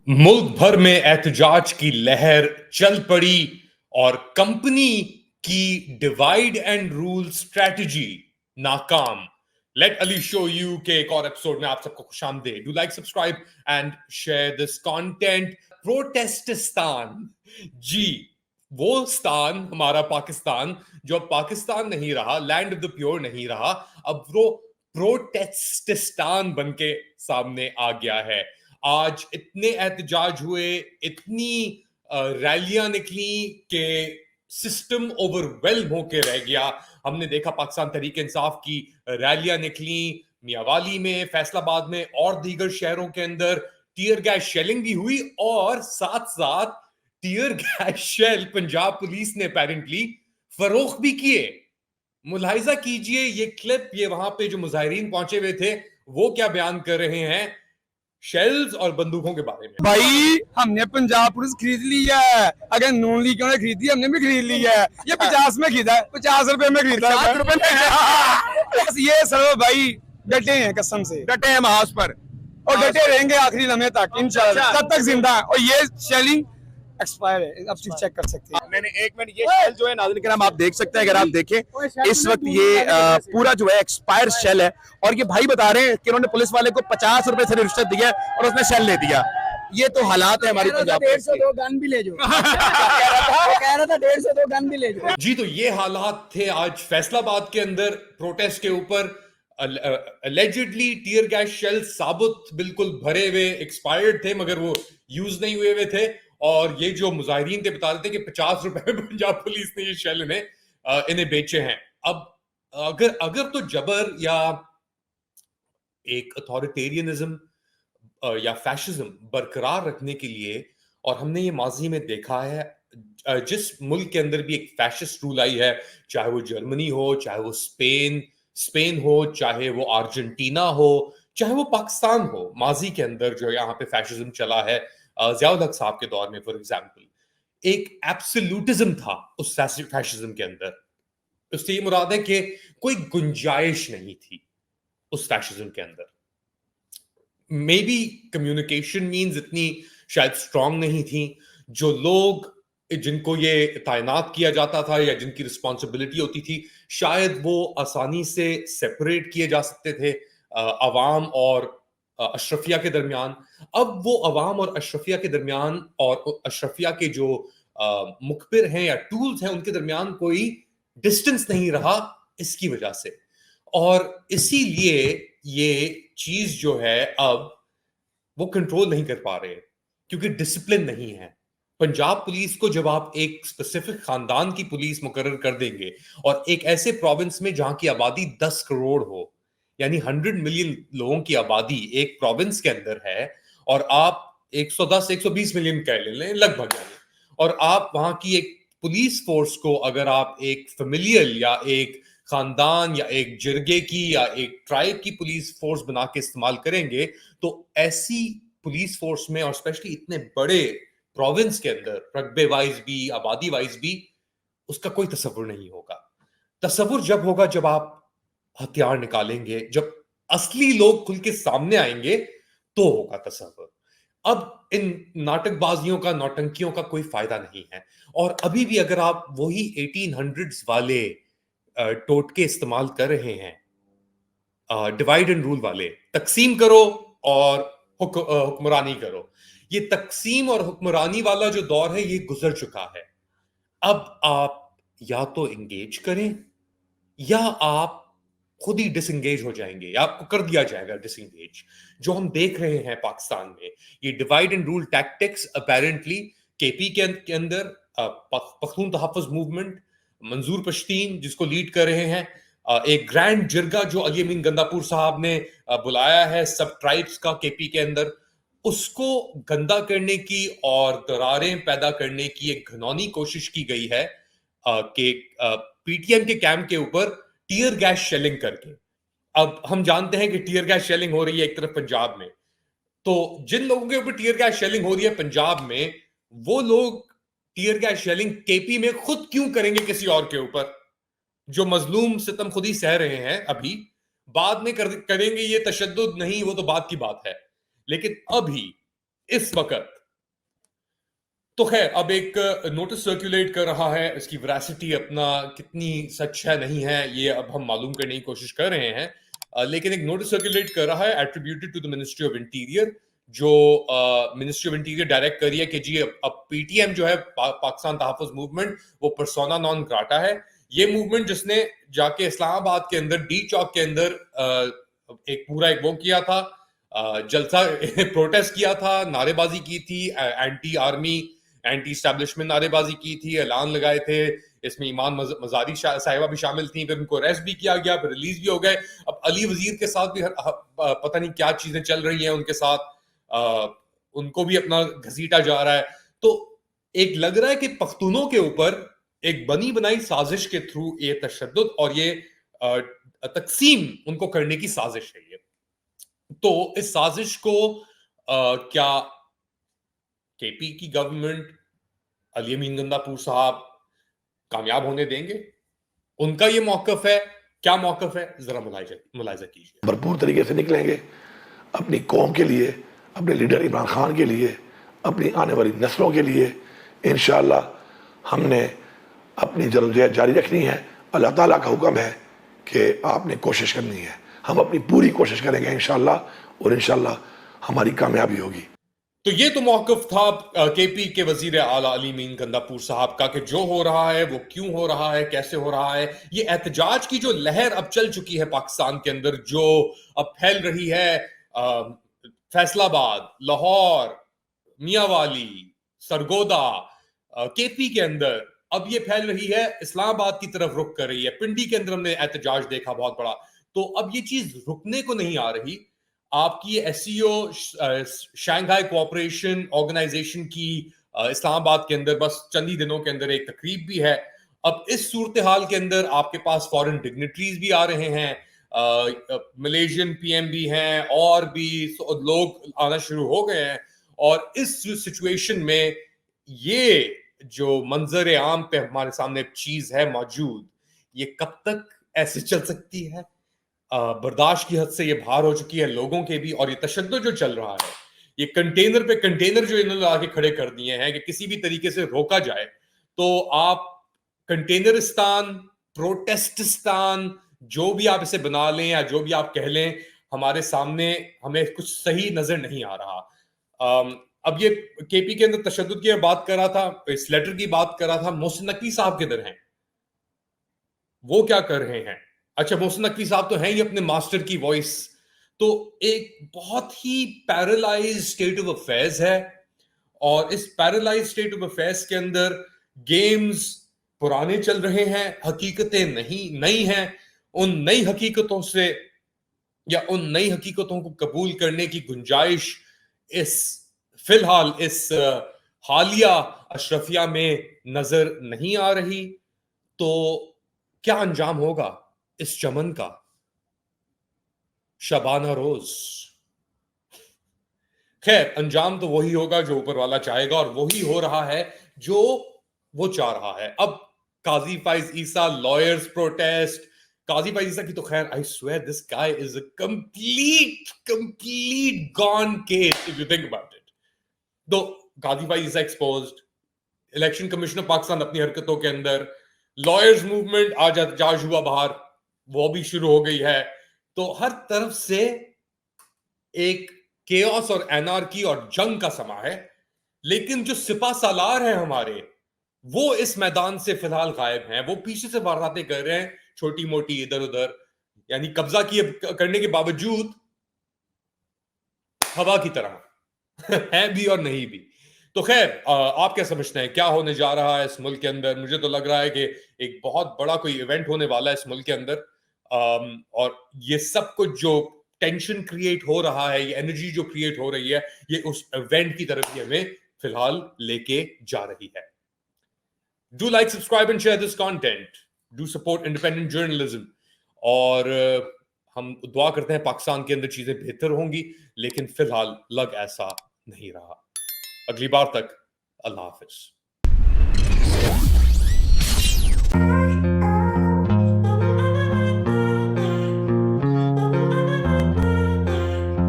मुल्क भर में एहतजाज की लहर चल पड़ी और कंपनी की डिवाइड एंड रूल स्ट्रेटजी नाकाम। लेट अली शो यू के एक और एपिसोड में आप सबको खुशामदीद। Do like, subscribe and share this content. प्रोटेस्टिस्तान, जी, वो स्थान हमारा पाकिस्तान जो अब पाकिस्तान नहीं रहा, लैंड ऑफ द प्योर नहीं रहा, अब वो प्रोटेस्टिस्तान बन के सामने आ गया है। आज इतने एहतजाज हुए, इतनी रैलियां निकली कि सिस्टम ओवरवेल्म होके रह गया। हमने देखा पाकिस्तान तहरीक इंसाफ की रैलियां निकली मियांवाली में, फैसलाबाद में और दीगर शहरों के अंदर। टीयर गैस शेलिंग भी हुई और साथ साथ tear gas shell Punjab police ने अपेरेंटली फरोख्त भी किए। मुलाहिजा कीजिए ये क्लिप, ये वहां पे जो मुजाहिरीन पहुंचे हुए थे वो क्या बयान कर रहे हैं शेल्स और बंदूकों के बारे में। भाई हमने पंजाब पुलिस खरीद ली है, अगर नून लीग ने खरीदी हमने भी खरीद ली है। ये 50 में खरीदा है, 50 रुपए में खरीदा है, 50 रुपए में। बस ये सब भाई डटे हैं, कसम से डटे हैं महाज पर और डटे रहेंगे आखिरी लम्हे तक इंशाल्लाह, तब तक जिंदा है। और ये शेलिंग एक्सपायर है, आप चेक कर सकते हैं। मैंने एक मिनट, ये शेल जो है नाज़रीन के नाम आप देख सकते हैं, अगर आप देखें इस वक्त ये पूरा जो है एक्सपायर शेल है और ये भाई बता रहे हैं कि उन्होंने पुलिस वाले को 50 रुपए से रिश्वत दिया और उसने शेल ले दिया। ये तो हालात है हमारी पंजाब। 150 गन भी ले जाओ। कह रहा था 150 गन भी ले जाओ। जी, तो ये हालात थे आज फैसलाबाद के अंदर प्रोटेस्ट के ऊपर। अलेजिडली टीयर गैस शेल साबुत बिल्कुल भरे हुए एक्सपायर्ड थे, मगर वो यूज नहीं हुए थे। और ये जो मुजाहिरीन थे बता रहे थे कि 50 रुपए में पंजाब पुलिस ने ये शेल इन्हें बेचे हैं। अब अगर अगर तो जबर या एक अथॉरिटेरियनिज्म या फैशिज्म बरकरार रखने के लिए, और हमने ये माजी में देखा है जिस मुल्क के अंदर भी एक फैशिस्ट रूल आई है, चाहे वो जर्मनी हो, चाहे वो स्पेन हो, चाहे वो अर्जेंटीना हो, चाहे वो पाकिस्तान हो, माजी के अंदर जो यहाँ पे फैशिज्म चला है ज़ियाउल हक साहब के दौर में फॉर एग्जाम्पल, एक एब्सोल्यूटिज्म था उस फैशिज्म के अंदर। उससे ये मुराद है कि कोई गुंजाइश नहीं थी उस फैशिज्म के अंदर। मे बी कम्युनिकेशन मीन्स इतनी शायद स्ट्रांग नहीं थी। जो लोग जिनको ये तैनात किया जाता था या जिनकी रिस्पॉन्सिबिलिटी होती थी, शायद वो आसानी से सेपरेट किए जा सकते थे अवाम और अशरफिया के दरमियान। अब वो अवाम और अशरफिया के दरमियान और अशरफिया के जो मुखबिर हैं या टूल्स हैं उनके दरमियान कोई डिस्टेंस नहीं रहा इसकी वजह से। और इसीलिए ये चीज जो है अब वो कंट्रोल नहीं कर पा रहे क्योंकि डिसिप्लिन नहीं है। पंजाब पुलिस को जब आप एक स्पेसिफिक खानदान की पुलिस मुकर्रर कर देंगे और एक ऐसे प्रोविंस में जहां की आबादी 10 करोड़ हो, यानी 100 मिलियन लोगों की आबादी एक प्रोविंस के अंदर है, और आप 110-120 मिलियन कह लें लगभग, और आप वहां की एक पुलिस फोर्स को अगर आप एक फेमिलियल या एक खानदान या एक जिरगे की या एक ट्राइब की पुलिस फोर्स बना के इस्तेमाल करेंगे, तो ऐसी पुलिस फोर्स में और स्पेशली इतने बड़े प्रोविंस के अंदर रकबे वाइज भी, आबादी वाइज भी, उसका कोई तस्वुर नहीं होगा। तस्वुर जब होगा जब आप हथियार निकालेंगे, जब असली लोग खुल के सामने आएंगे, तो होगा तस्वुर। अब इन नाटकबाजियों का, नौटंकियों का कोई फायदा नहीं है। और अभी भी अगर आप वही 1800s वाले टोटके इस्तेमाल कर रहे हैं, डिवाइड एंड रूल वाले, तकसीम करो और हुक्मरानी करो, ये तकसीम और हुक्मरानी वाला जो दौर है ये गुजर चुका है। अब आप या तो एंगेज करें या आप खुद ही डिसएंगेज हो जाएंगे, या आपको कर दिया जाएगा डिसएंगेज। जो हम देख रहे हैं पाकिस्तान में, ये divide and rule tactics apparently KP के अंदर पख्तून तहफ़्फ़ुज़ मूवमेंट, मंजूर पश्तीन जिसको लीड कर रहे हैं, एक ग्रैंड जिरगा जो अली अमीन गंदापुर साहब ने बुलाया है सब ट्राइब्स का केपी के अंदर, उसको गंदा करने की और दरारें पैदा करने की एक घिनौनी कोशिश की गई है कि पीटीएम के कैंप के ऊपर टीयर गैस शेलिंग करके। अब हम जानते हैं कि टीयर गैस शेलिंग हो रही है एक तरफ पंजाब में, तो जिन लोगों के ऊपर टीयर गैस शेलिंग हो रही है पंजाब में, वो लोग टीयर गैस शेलिंग केपी में खुद क्यों करेंगे किसी और के ऊपर? जो मजलूम सितम खुद ही सह रहे हैं, अभी बाद में करेंगे ये तशद्दुद नहीं, वो तो बात की बात है। लेकिन अभी इस वक्त तो खैर अब एक नोटिस सर्कुलेट कर रहा है, इसकी वैरासिटी अपना कितनी सच है नहीं है ये अब हम मालूम करने की कोशिश कर रहे हैं, लेकिन एक नोटिस सर्कुलेट कर रहा है attributed to the ministry of interior, जो मिनिस्ट्री ऑफ इंटीरियर डायरेक्ट करी है कि जी अब पीटीएम जो है पाकिस्तान तहफ़्फ़ुज़ मूवमेंट वो पर्सोना नॉन ग्राटा है। ये मूवमेंट जिसने जाके इस्लामाबाद के अंदर डी चौक के अंदर एक पूरा एक वो किया था, जलसा प्रोटेस्ट किया था, नारेबाजी की थी, एंटी आर्मी एंटी स्टैब्लिशमेंट नारेबाजी की थी, ऐलान लगाए थे, इसमें ईमान मजारी साहिबा भी शामिल थी, फिर उनको अरेस्ट भी किया गया, फिर रिलीज भी हो गए। अब अली वजीर के साथ भी पता नहीं क्या चीजें चल रही हैं उनके साथ, उनको भी अपना घसीटा जा रहा है। तो एक लग रहा है कि पख्तूनों के ऊपर एक बनी बनाई साजिश के थ्रू ये तशद्दुद और ये तकसीम उनको करने की साजिश है ये। तो इस साजिश को क्या केपी की गवर्नमेंट, अली अमीन गंदापुर साहब कामयाब होने देंगे? उनका ये मौकफ है, क्या मौकफ है, जरा मुलाहिजा कीजिए। भरपूर तरीके से निकलेंगे अपनी कौम के लिए, अपने लीडर इमरान खान के लिए, अपनी आने वाली नस्लों के लिए। इंशाअल्लाह हमने अपनी जद्दोजहद जारी रखनी है। अल्लाह ताला का हुक्म है कि आपने कोशिश करनी है, हम अपनी पूरी कोशिश करेंगे इंशाअल्लाह, और इंशाअल्लाह हमारी कामयाबी होगी। तो ये तो मौकफ था केपी के वजीर आला अली अमीन गंदापुर साहब का कि जो हो रहा है वो क्यों हो रहा है, कैसे हो रहा है। ये एहतजाज की जो लहर अब चल चुकी है पाकिस्तान के अंदर, जो अब फैल रही है फैसलाबाद, लाहौर, मियांवाली, सरगोदा, केपी के अंदर, अब ये फैल रही है इस्लामाबाद की तरफ रुख कर रही है। पिंडी के अंदर हमने एहतजाज देखा बहुत बड़ा। तो अब ये चीज रुकने को नहीं आ रही। आपकी एससीओ शंघाई कोऑपरेशन ऑर्गेनाइजेशन की इस्लामाबाद के अंदर बस चंद ही दिनों के अंदर एक तकरीब भी है। अब इस सूरत हाल के अंदर आपके पास फॉरेन डिग्निटरीज भी आ रहे हैं, मलेशियन पीएम भी हैं, और भी लोग आना शुरू हो गए हैं। और इस सिचुएशन में ये जो मंजर आम पे हमारे सामने चीज है मौजूद, ये कब तक ऐसे चल सकती है? बर्दाश्त की हद से ये बाहर हो चुकी है लोगों के भी। और ये तशद्दुद जो चल रहा है, ये कंटेनर पे कंटेनर जो इन्होंने आके खड़े कर दिए हैं कि किसी भी तरीके से रोका जाए, तो आप कंटेनरिस्तान, प्रोटेस्टिस्तान, जो भी आप इसे बना लें या जो भी आप कह लें, हमारे सामने हमें कुछ सही नजर नहीं आ रहा। अब ये केपी के अंदर तशद्दुद की बात कर रहा था, इस लेटर की बात कर रहा था, मोहसिन नकवी साहब किधर हैं? वो क्या कर रहे हैं? अच्छा, मोहसिन नकवी साहब तो हैं ही अपने मास्टर की वॉइस। तो एक बहुत ही पैरालाइज स्टेट ऑफ अफेयर्स है, और इस पैरालाइज स्टेट ऑफ अफेयर्स के अंदर गेम्स पुराने चल रहे हैं, हकीकतें नई हैं। उन नई हकीकतों से या उन नई हकीकतों को कबूल करने की गुंजाइश फिलहाल इस हालिया अशरफिया में नजर नहीं आ रही। तो क्या अंजाम होगा इस चमन का? शबाना रोज। खैर, अंजाम तो वही होगा जो ऊपर वाला चाहेगा, और वही हो रहा है जो वो चाह रहा है। अब काजी फाइज ईसा लॉयर्स प्रोटेस्ट, काजी फाइज ईसा की तो खैर I swear this guy is a complete gone case if you think about it. तो Qazi Faez Isa exposed, election commission of Pakistan अपनी हरकतों के अंदर, लॉयर्स मूवमेंट आज एहतजाज हुआ बाहर, वो भी शुरू हो गई है। तो हर तरफ से एक केओस और एनार्की और जंग का समा है। लेकिन जो सिपा सालार हैं हमारे, वो इस मैदान से फिलहाल गायब हैं। वो पीछे से वारदातें कर रहे हैं, छोटी मोटी इधर उधर, यानी कब्जा करने के बावजूद हवा की तरह है भी और नहीं भी। तो खैर, आप क्या समझते हैं क्या होने जा रहा है इस मुल्क के अंदर? मुझे तो लग रहा है कि एक बहुत बड़ा कोई इवेंट होने वाला है इस मुल्क के अंदर। और ये सब कुछ जो टेंशन क्रिएट हो रहा है, ये एनर्जी जो क्रिएट हो रही है, ये उस इवेंट की तरफ ही हमें फिलहाल लेके जा रही है। Do like, subscribe and share this content, do support independent journalism. और हम दुआ करते हैं पाकिस्तान के अंदर चीजें बेहतर होंगी, लेकिन फिलहाल लग ऐसा नहीं रहा। अगली बार तक अल्लाह हाफिज।